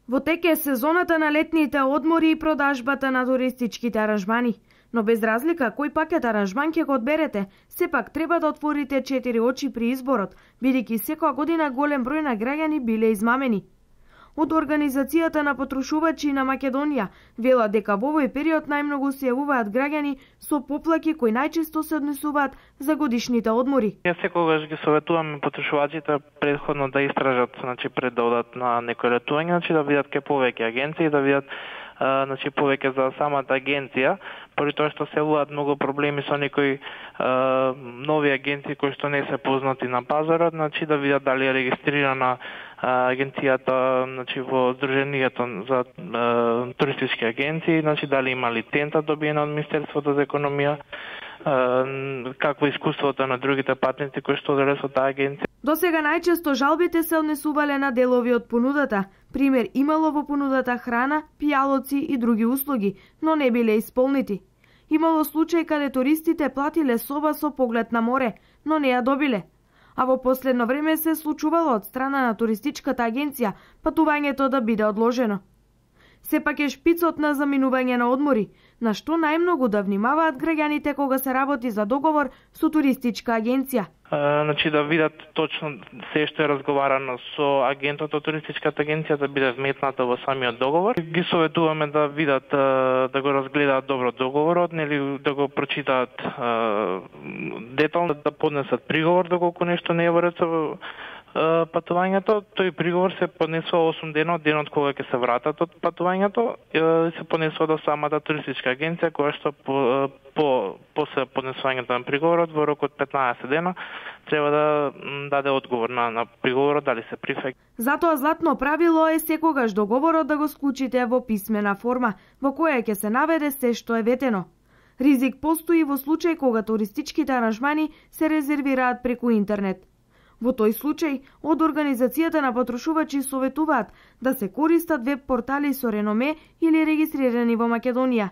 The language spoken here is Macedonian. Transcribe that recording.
Во тек е сезоната на летните одмори и продажбата на туристичките аранжмани. Но без разлика кој пакет аранжман ќе го одберете, сепак треба да отворите 4 очи при изборот, бидејќи секоја година голем број на граѓани биле измамени. Од Организацијата на потрошувачи на Македонија велат дека во овој период најмногу се јавуваат граѓани со поплаки кои најчесто се однесуваат за годишните одмори. Ја секогаш ги советуваме потрошувачите претходно да истражат, пред да одат на некој летување, да видат ке повеќе агенции, да видат повеќе за самата агенција, поради тоа што се јавуваат многу проблеми со некои нови агенции кои што не се познати на пазарот, да видат дали е регистрирана агенцијата во Сдруженијето за туристички агенции, дали има лиценца добиена од Министерството за економија, какво искуството на другите патници кои што оделе со таа агенција. До сега најчесто жалбите се однесувале на делови од понудата. Пример имало во понудата храна, пијалоци и други услуги, но не биле исполнити. Имало случај каде туристите платиле соба со поглед на море, но не ја добиле. А во последно време се случувало од страна на туристичката агенција патувањето да биде одложено. Сепак е шпицот на заминување на одмори, на што најмногу да внимаваат граѓаните кога се работи за договор со туристичка агенција. Да видат точно се што е разговарано со агентот од туристичката агенција да биде вметнато во самиот договор. Ги советуваме да видат, да го разгледаат добро договорот, нели да го прочитаат детално, да поднесат приговор доколку нешто не е во ред со патувањето. Тој приговор се поднесува 8 дена од денот кога ќе се вратат од патувањето и се поднесува до самата туристичка агенција, која што после поднесувањето на приговорот во рок од 15 дена треба да даде одговор на приговорот дали се прифаќа. Затоа златно правило е секогаш договорот да го склучите во писмена форма, во која ќе се наведе се што е ветено. Ризик постои во случај кога туристичките аранжмани се резервираат преку интернет. Во тој случај, од Организацијата на потрошувачи советуваат да се користат веб портали со реноме или регистрирани во Македонија.